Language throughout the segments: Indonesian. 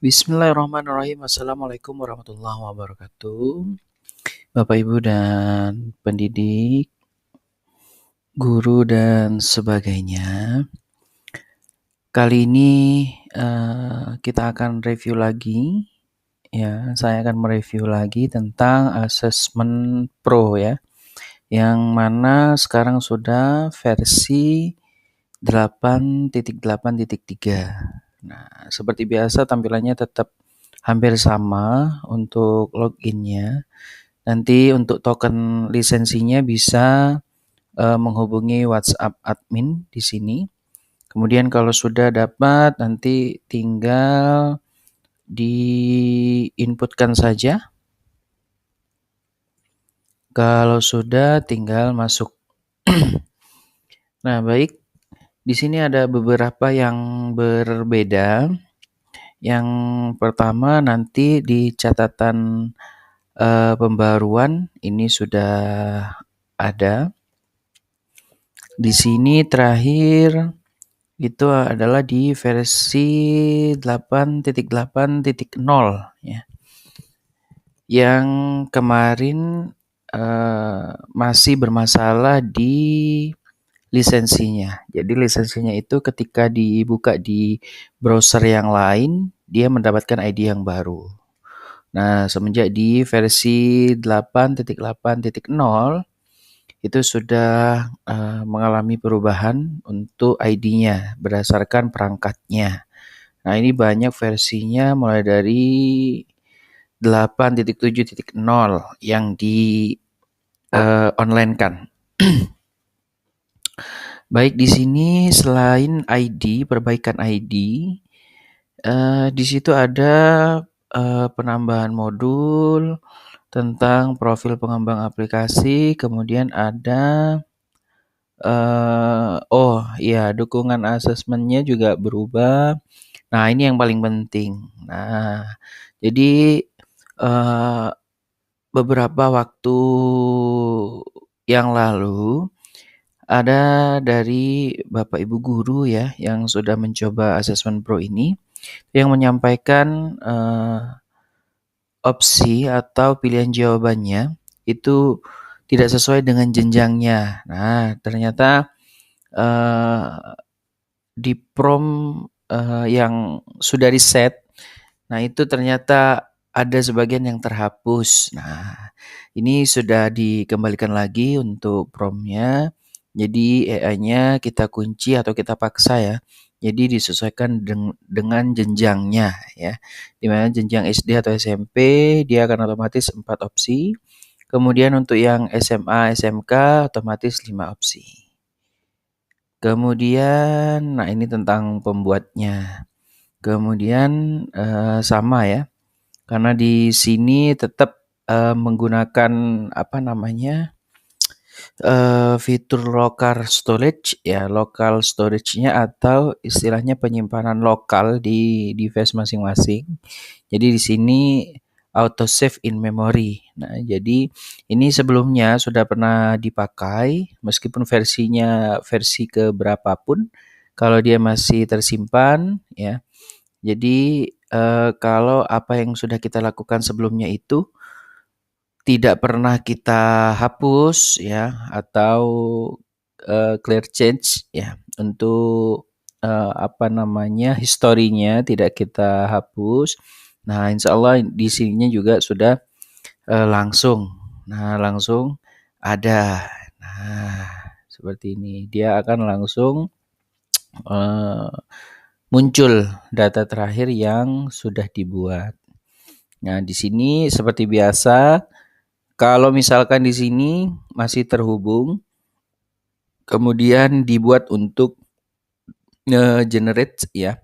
Bismillahirrahmanirrahim. Assalamualaikum warahmatullahi wabarakatuh. Bapak, Ibu, dan pendidik, guru, dan sebagainya. Kali ini kita akan review lagi. Ya, saya akan mereview lagi tentang Assessment Pro ya, yang mana sekarang sudah versi 8.8.3. Nah, seperti biasa tampilannya tetap hampir sama untuk loginnya. Nanti untuk token lisensinya bisa menghubungi WhatsApp admin di sini. Kemudian kalau sudah dapat nanti tinggal diinputkan saja. Kalau sudah tinggal masuk. Nah, baik. Di sini ada beberapa yang berbeda. Yang pertama nanti di catatan pembaruan ini sudah ada. Di sini terakhir itu adalah di versi 8.8.0 ya. Yang kemarin masih bermasalah di lisensinya. Jadi lisensinya itu ketika dibuka di browser yang lain, dia mendapatkan ID yang baru. Nah, semenjak di versi 8.8.0 itu sudah mengalami perubahan untuk ID-nya berdasarkan perangkatnya. Nah, ini banyak versinya mulai dari 8.7.0 yang di online-kan. Baik, di sini selain ID, perbaikan ID, di situ ada penambahan modul tentang profil pengembang aplikasi, kemudian ada dukungan asesmennya juga berubah. Nah, ini yang paling penting. Nah, jadi beberapa waktu yang lalu ada dari Bapak Ibu guru ya yang sudah mencoba Assessment Pro ini yang menyampaikan opsi atau pilihan jawabannya itu tidak sesuai dengan jenjangnya. Nah, ternyata di prompt yang sudah di-set, nah itu ternyata ada sebagian yang terhapus. Nah, ini sudah dikembalikan lagi untuk prompt-nya. Jadi AI-nya kita kunci atau kita paksa ya. Jadi disesuaikan dengan jenjangnya ya. Di mana jenjang SD atau SMP dia akan otomatis 4 opsi. Kemudian untuk yang SMA, SMK otomatis 5 opsi. Kemudian, nah ini tentang pembuatnya. Kemudian sama ya, karena di sini tetap menggunakan fitur local storage ya, local storage-nya atau istilahnya penyimpanan lokal di device masing-masing. Jadi di sini auto save in memory. Nah, jadi ini sebelumnya sudah pernah dipakai meskipun versinya versi ke berapapun kalau dia masih tersimpan ya. Jadi kalau apa yang sudah kita lakukan sebelumnya itu tidak pernah kita hapus ya atau clear change ya untuk historinya tidak kita hapus. Nah, insya Allah di sininya juga sudah langsung. Nah, langsung ada. Nah, seperti ini. Dia akan langsung muncul data terakhir yang sudah dibuat. Nah, di sini seperti biasa, kalau misalkan di sini masih terhubung, kemudian dibuat untuk generate ya,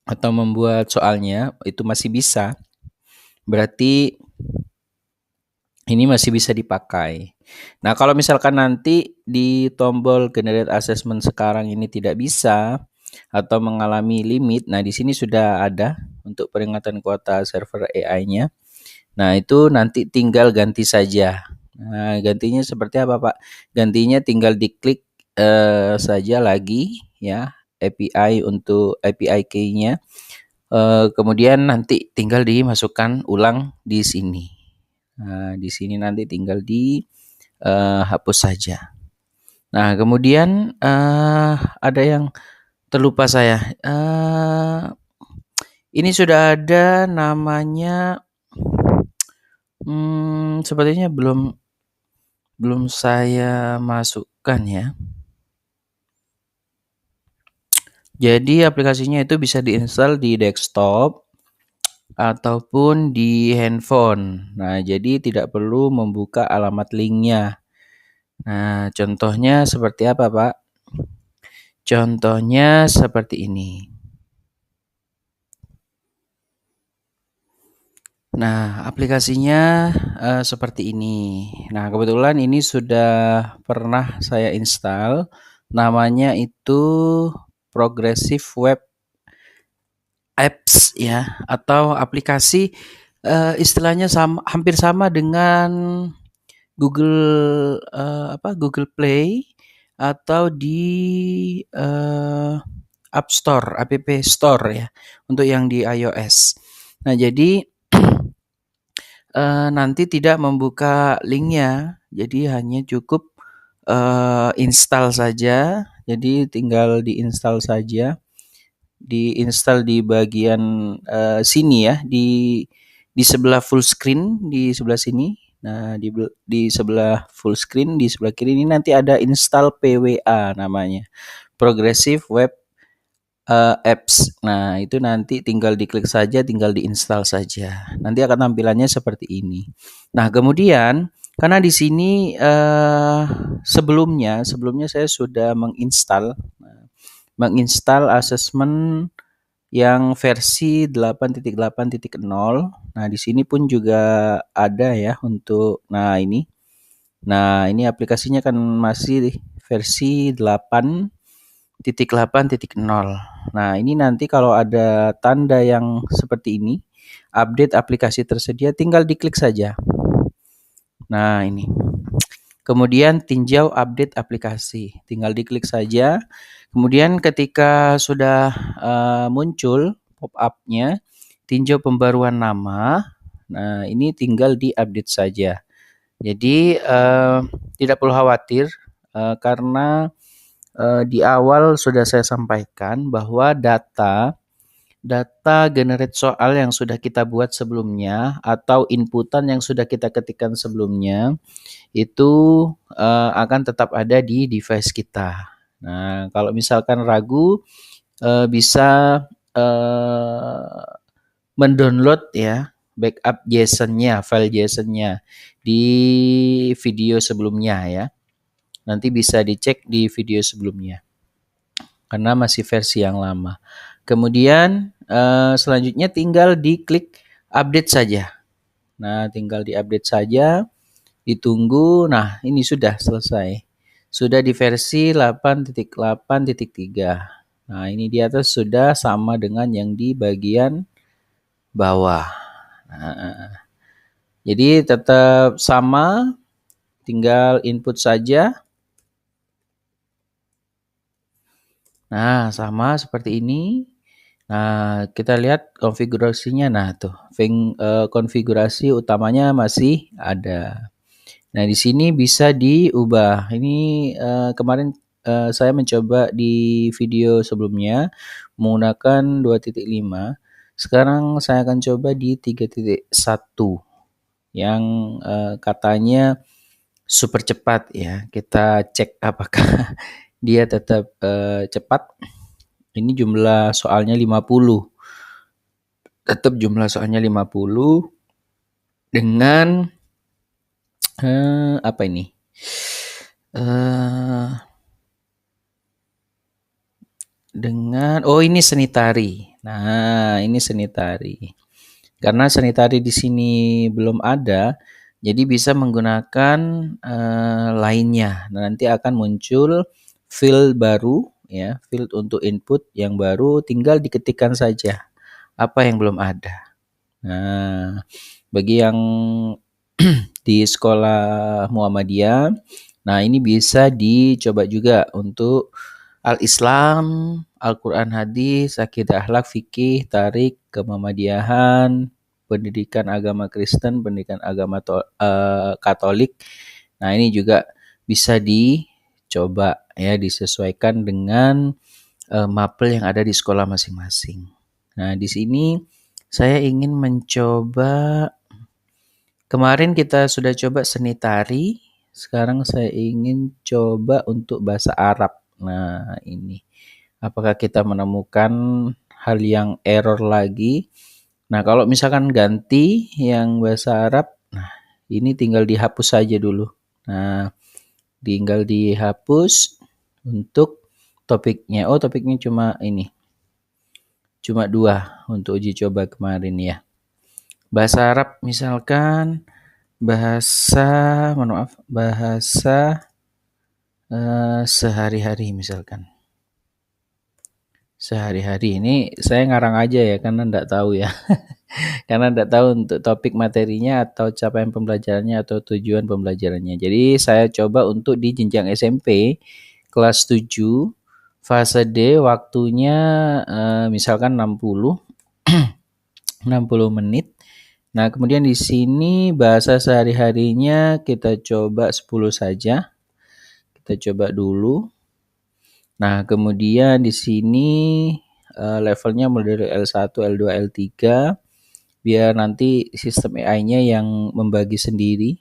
atau membuat soalnya, itu masih bisa. Berarti ini masih bisa dipakai. Nah, kalau misalkan nanti di tombol generate assessment sekarang ini tidak bisa atau mengalami limit, nah di sini sudah ada untuk peringatan kuota server AI-nya. Nah, itu nanti tinggal ganti saja. Nah, gantinya seperti apa, Pak? Gantinya tinggal diklik saja lagi ya, API untuk API key-nya. Kemudian nanti tinggal dimasukkan ulang di sini. Nah, di sini nanti tinggal hapus saja. Nah, kemudian ada yang terlupa saya. Ini sudah ada namanya, sepertinya belum saya masukkan ya. Jadi aplikasinya itu bisa diinstal di desktop ataupun di handphone. Nah, jadi tidak perlu membuka alamat linknya. Nah, contohnya seperti apa, Pak? Contohnya seperti ini. Nah, aplikasinya seperti ini. Nah, kebetulan ini sudah pernah saya install. Namanya itu Progressive Web Apps ya, atau aplikasi istilahnya hampir sama dengan Google Play atau di App Store, App Store ya, untuk yang di iOS. Nah, jadi nanti tidak membuka linknya, jadi hanya cukup install saja. Jadi tinggal diinstal saja, diinstal di bagian sini ya, di sebelah full screen, di sebelah sini. Nah, di sebelah full screen, di sebelah kiri ini nanti ada install PWA namanya, Progressive Web Apps. Nah, itu nanti tinggal diklik saja, tinggal diinstal saja. Nanti akan tampilannya seperti ini. Nah, kemudian karena di sini sebelumnya saya sudah menginstal asesmen yang versi 8.8.0. Nah, di sini pun juga ada ya untuk ini. Nah, ini aplikasinya kan masih versi 8.8.0. Nah, ini nanti kalau ada tanda yang seperti ini, update aplikasi tersedia, tinggal diklik saja. Nah, ini. Kemudian tinjau update aplikasi, tinggal diklik saja. Kemudian ketika sudah muncul pop-up-nya, tinjau pembaruan nama. Nah, ini tinggal diupdate saja. Jadi tidak perlu khawatir karena di awal sudah saya sampaikan bahwa data generate soal yang sudah kita buat sebelumnya atau inputan yang sudah kita ketikkan sebelumnya itu akan tetap ada di device kita. Nah, kalau misalkan ragu bisa mendownload ya backup JSON-nya, file JSON-nya di video sebelumnya ya. Nanti bisa dicek di video sebelumnya karena masih versi yang lama. Kemudian selanjutnya tinggal diklik update saja. Nah, tinggal diupdate saja, ditunggu. Nah, ini sudah selesai. Sudah di versi 8.8.3. Nah, ini di atas sudah sama dengan yang di bagian bawah. Nah, jadi tetap sama, tinggal input saja. Nah, sama seperti ini. Nah, kita lihat konfigurasinya. Nah, tuh, konfigurasi utamanya masih ada. Nah, di sini bisa diubah. Ini kemarin saya mencoba di video sebelumnya menggunakan 2.5. Sekarang saya akan coba di 3.1 yang katanya super cepat ya. Kita cek apakah dia tetap cepat. Ini jumlah soalnya 50. Tetap jumlah soalnya 50 dengan apa ini? Dengan ini seni tari. Nah, ini seni tari. Karena seni tari di sini belum ada, jadi bisa menggunakan lainnya. Nah, nanti akan muncul field baru ya, field untuk input yang baru, tinggal diketikkan saja apa yang belum ada. Nah, bagi yang di sekolah Muhammadiyah, nah ini bisa dicoba juga untuk Al-Islam, Al-Quran hadis, akidah akhlak, fikih, tarik, kemuhamadiyahan, pendidikan agama Kristen, pendidikan agama Katolik. Nah, ini juga bisa dicoba ya, disesuaikan dengan mapel yang ada di sekolah masing-masing. Nah, di sini saya ingin mencoba, kemarin kita sudah coba seni tari, sekarang saya ingin coba untuk bahasa Arab. Nah, ini apakah kita menemukan hal yang error lagi? Nah, kalau misalkan ganti yang bahasa Arab, nah ini tinggal dihapus saja dulu. Nah, tinggal dihapus untuk topiknya. Oh, topiknya cuma ini. Cuma 2 untuk uji coba kemarin ya. Bahasa Arab misalkan bahasa sehari-hari misalkan. Sehari-hari ini saya ngarang aja ya karena enggak tahu ya. Karena enggak tahu untuk topik materinya atau capaian pembelajarannya atau tujuan pembelajarannya. Jadi saya coba untuk di jenjang SMP kelas 7 fase D waktunya misalkan 60 menit. Nah, kemudian di sini bahasa sehari-harinya kita coba 10 saja. Kita coba dulu. Nah, kemudian di sini levelnya mulai dari L1, L2, L3. Biar nanti sistem AI-nya yang membagi sendiri,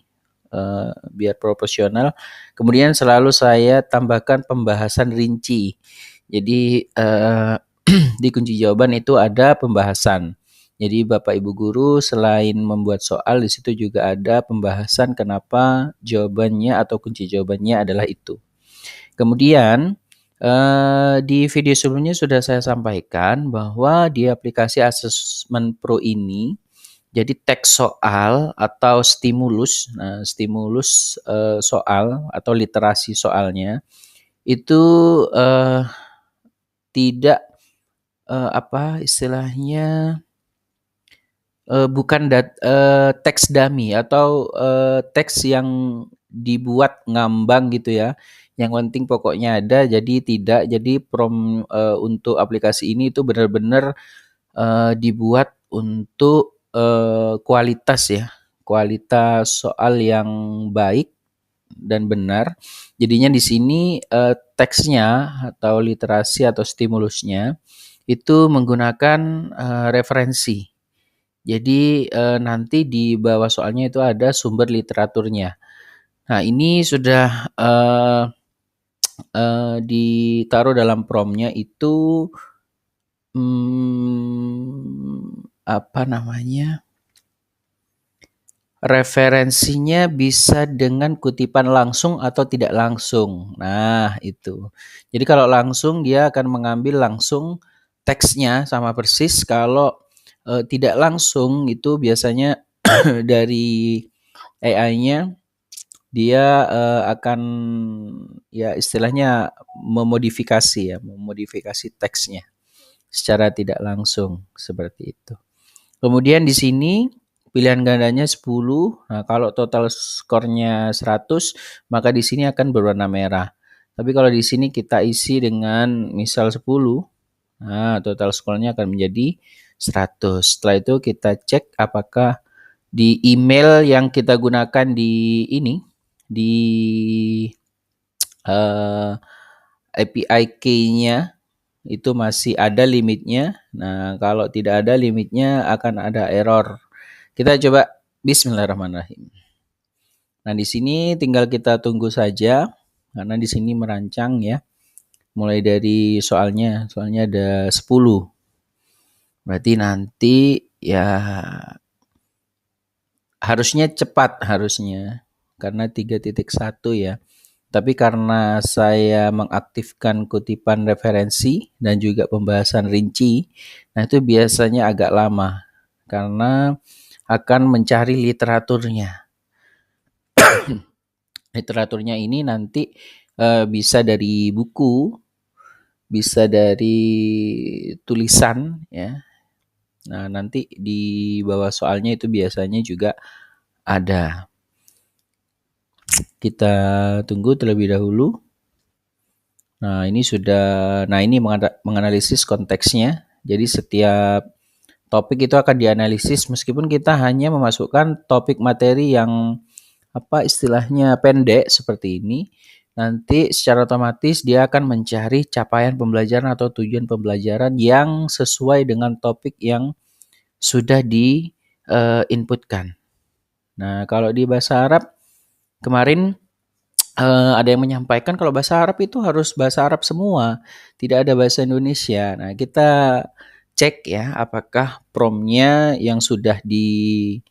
biar proporsional. Kemudian selalu saya tambahkan pembahasan rinci. Jadi di kunci jawaban itu ada pembahasan. Jadi Bapak Ibu guru selain membuat soal, di situ juga ada pembahasan kenapa jawabannya atau kunci jawabannya adalah itu. Kemudian di video sebelumnya sudah saya sampaikan bahwa di aplikasi Assessment Pro ini, jadi teks soal atau stimulus, stimulus soal atau literasi soalnya itu tidak istilahnya bukan teks dummy atau teks yang dibuat ngambang gitu ya. Yang penting pokoknya ada, jadi tidak. Jadi untuk aplikasi ini itu benar-benar dibuat untuk kualitas ya. Kualitas soal yang baik dan benar. Jadinya di sini teksnya atau literasi atau stimulusnya itu menggunakan referensi. Jadi nanti di bawah soalnya itu ada sumber literaturnya. Nah, ini sudah ditaruh dalam prompt-nya itu referensinya bisa dengan kutipan langsung atau tidak langsung. Nah, itu. Jadi kalau langsung dia akan mengambil langsung teksnya sama persis. Kalau tidak langsung itu biasanya dari AI-nya dia akan ya istilahnya memodifikasi teksnya secara tidak langsung seperti itu. Kemudian di sini pilihan gandanya 10. Nah, kalau total skornya 100, maka di sini akan berwarna merah. Tapi kalau di sini kita isi dengan misal 10, nah total skornya akan menjadi 100. Setelah itu kita cek apakah di email yang kita gunakan di ini, di API key-nya itu masih ada limitnya. Nah, kalau tidak ada limitnya akan ada error. Kita coba bismillahirrahmanirrahim. Nah, di sini tinggal kita tunggu saja karena di sini merancang ya. Mulai dari soalnya ada 10. Berarti nanti ya harusnya cepat karena 3.1 ya. Tapi karena saya mengaktifkan kutipan referensi dan juga pembahasan rinci, nah itu biasanya agak lama karena akan mencari literaturnya. Literaturnya ini nanti bisa dari buku, bisa dari tulisan ya. Nah, nanti di bawah soalnya itu biasanya juga ada. Kita tunggu terlebih dahulu. Nah, ini menganalisis konteksnya. Jadi setiap topik itu akan dianalisis meskipun kita hanya memasukkan topik materi yang istilahnya pendek seperti ini. Nanti secara otomatis dia akan mencari capaian pembelajaran atau tujuan pembelajaran yang sesuai dengan topik yang sudah di inputkan. Nah, kalau di bahasa Arab kemarin ada yang menyampaikan kalau bahasa Arab itu harus bahasa Arab semua, tidak ada bahasa Indonesia. Nah, kita cek ya apakah promptnya yang sudah di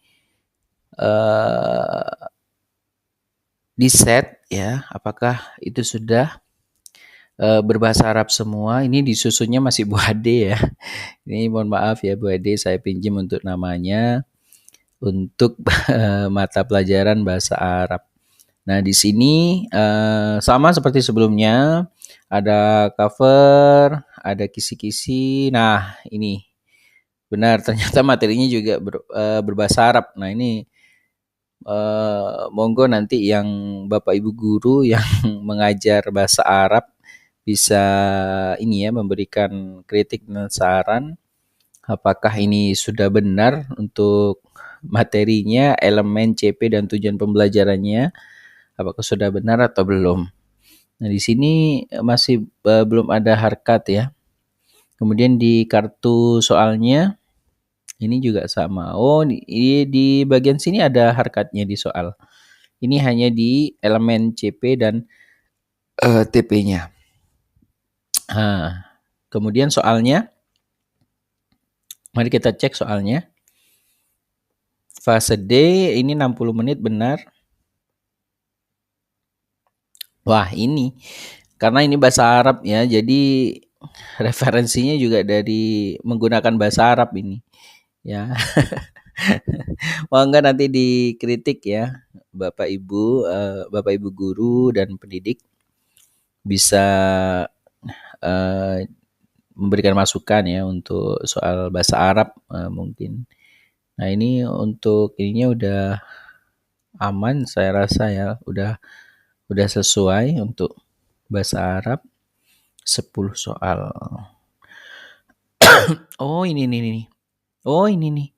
set ya, apakah itu sudah berbahasa Arab semua. Ini disusunnya masih Bu Ade ya. Ini mohon maaf ya Bu Ade, saya pinjam untuk namanya untuk mata pelajaran bahasa Arab. Nah, di sini sama seperti sebelumnya, ada cover, ada kisi-kisi. Nah, ini benar ternyata materinya juga berbahasa Arab. Nah, ini monggo nanti yang Bapak Ibu guru yang mengajar bahasa Arab bisa ini ya memberikan kritik dan saran apakah ini sudah benar untuk materinya, elemen CP dan tujuan pembelajarannya, apakah sudah benar atau belum. Nah, di sini masih belum ada harkat ya. Kemudian di kartu soalnya ini juga sama. Oh, di bagian sini ada harkatnya di soal. Ini hanya di elemen CP dan TP-nya. Nah, kemudian soalnya, mari kita cek soalnya. Fase D ini 60 menit benar. Wah, ini karena ini bahasa Arab ya, jadi referensinya juga dari menggunakan bahasa Arab ini. Ya. Wah, enggak nanti dikritik ya Bapak Ibu guru dan pendidik bisa memberikan masukan ya untuk soal bahasa Arab mungkin. Nah, ini untuk ininya udah aman saya rasa ya, udah sesuai untuk bahasa Arab 10 soal. Oh, ini nih. Oh, ini nih.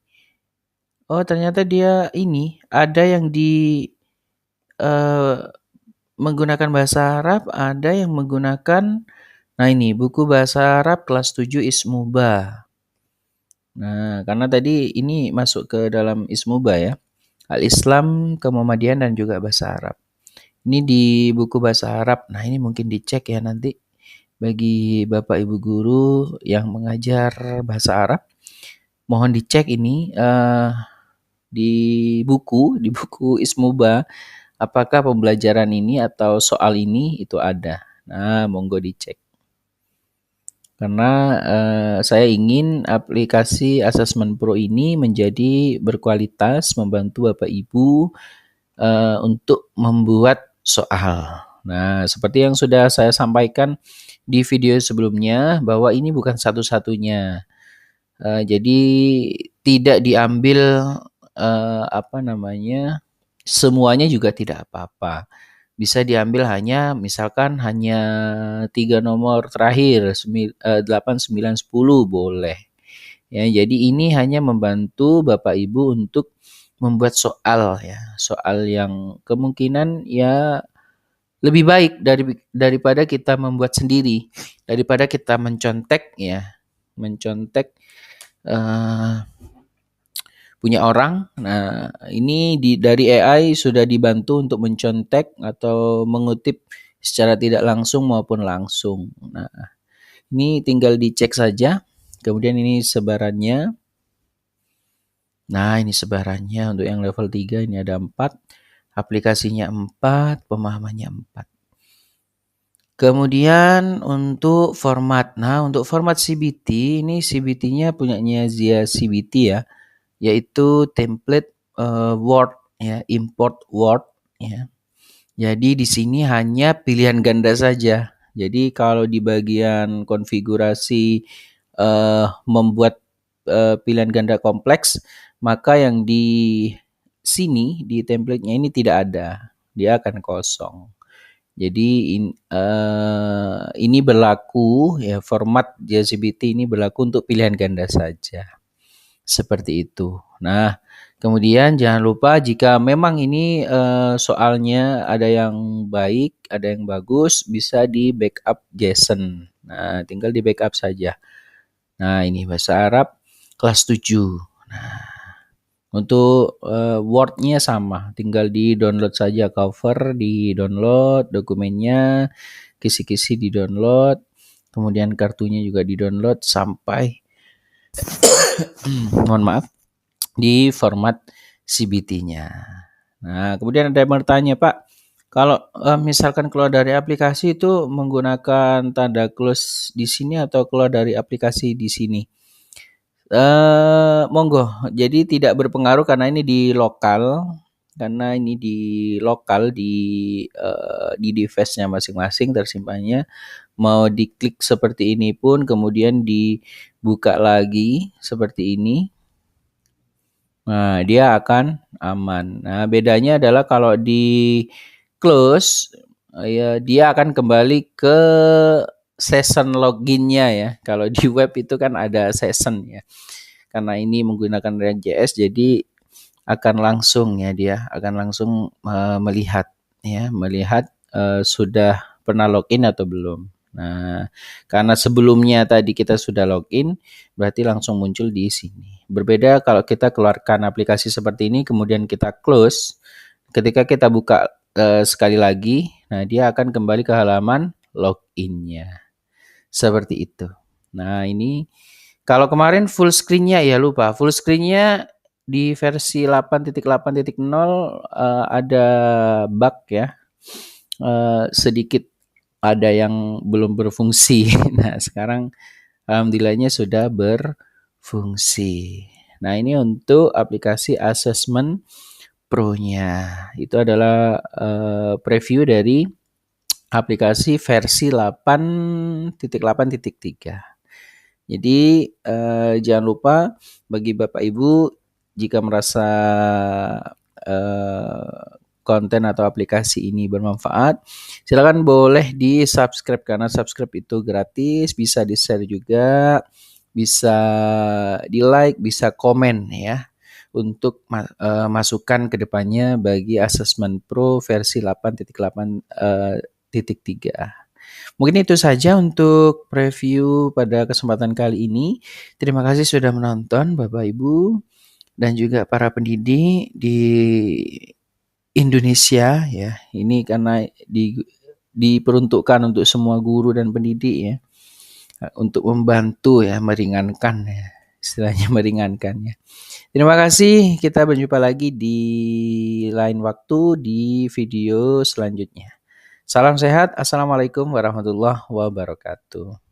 Oh, ternyata dia ini ada yang menggunakan bahasa Arab, ada yang menggunakan ini buku bahasa Arab kelas 7 Ismuba. Nah, karena tadi ini masuk ke dalam Ismuba ya. Al-Islam, Kemuhamadian dan juga bahasa Arab. Ini di buku bahasa Arab. Nah, ini mungkin dicek ya nanti bagi Bapak Ibu guru yang mengajar bahasa Arab. Mohon dicek ini di buku Ismuba apakah pembelajaran ini atau soal ini itu ada. Nah, monggo dicek. Karena saya ingin aplikasi Assessment Pro ini menjadi berkualitas, membantu Bapak Ibu untuk membuat soal. Nah, seperti yang sudah saya sampaikan di video sebelumnya bahwa ini bukan satu-satunya. Jadi tidak diambil semuanya juga tidak apa-apa. Bisa diambil misalkan hanya 3 nomor terakhir 8, 9, 10 boleh. Ya, jadi ini hanya membantu Bapak Ibu untuk membuat soal ya, soal yang kemungkinan ya lebih baik daripada kita membuat sendiri, daripada kita mencontek punya orang. Nah, ini dari AI sudah dibantu untuk mencontek atau mengutip secara tidak langsung maupun langsung. Nah, ini tinggal dicek saja. Kemudian ini sebarannya. Nah, ini sebarannya untuk yang level 3 ini ada 4, aplikasinya 4, pemahamannya 4. Kemudian untuk format. Nah, untuk format CBT, ini CBT-nya punyanya Zia CBT ya, yaitu template Word ya, import Word ya. Jadi di sini hanya pilihan ganda saja. Jadi kalau di bagian konfigurasi membuat pilihan ganda kompleks, maka yang di sini di template-nya ini tidak ada. Dia akan kosong. Jadi ini berlaku ya, format JCBT ini berlaku untuk pilihan ganda saja. Seperti itu. Nah, kemudian jangan lupa jika memang ini soalnya ada yang baik, ada yang bagus, bisa di backup JSON. Nah, tinggal di backup saja. Nah, ini bahasa Arab kelas 7. Nah, untuk Word-nya sama, tinggal di-download saja, cover di-download, dokumennya, kisi-kisi di-download, kemudian kartunya juga di-download sampai mohon maaf, di format CBT-nya. Nah, kemudian ada yang bertanya, Pak, kalau misalkan keluar dari aplikasi itu menggunakan tanda close di sini atau keluar dari aplikasi di sini? Monggo. Jadi tidak berpengaruh karena ini di lokal, di device-nya masing-masing tersimpannya. Mau diklik seperti ini pun kemudian dibuka lagi seperti ini. Nah, dia akan aman. Nah, bedanya adalah kalau di close ya dia akan kembali ke session login-nya ya. Kalau di web itu kan ada session ya. Karena ini menggunakan React.js jadi akan langsung ya, dia akan langsung melihat sudah pernah login atau belum. Nah, karena sebelumnya tadi kita sudah login, berarti langsung muncul di sini. Berbeda kalau kita keluarkan aplikasi seperti ini, kemudian kita close, ketika kita buka sekali lagi, nah dia akan kembali ke halaman login-nya. Seperti itu. Nah, ini kalau kemarin full screen-nya ya lupa, full screen-nya di versi 8.8.0 ada bug ya, sedikit ada yang belum berfungsi. Nah, sekarang alhamdulillahnya sudah berfungsi. Nah, ini untuk aplikasi Assessment Pro-nya. Itu adalah preview dari aplikasi versi 8.8.3. Jadi jangan lupa bagi Bapak Ibu jika merasa konten atau aplikasi ini bermanfaat, silakan boleh di-subscribe karena subscribe itu gratis, bisa di-share juga, bisa di-like, bisa komen ya untuk masukan ke depannya bagi Assessment Pro versi 8.8.3. Mungkin itu saja untuk preview pada kesempatan kali ini. Terima kasih sudah menonton Bapak Ibu dan juga para pendidik di Indonesia ya. Ini karena diperuntukkan untuk semua guru dan pendidik ya. Untuk membantu ya, meringankan ya. Istilahnya meringankan ya. Terima kasih. Kita berjumpa lagi di lain waktu di video selanjutnya. Salam sehat. Assalamualaikum warahmatullahi wabarakatuh.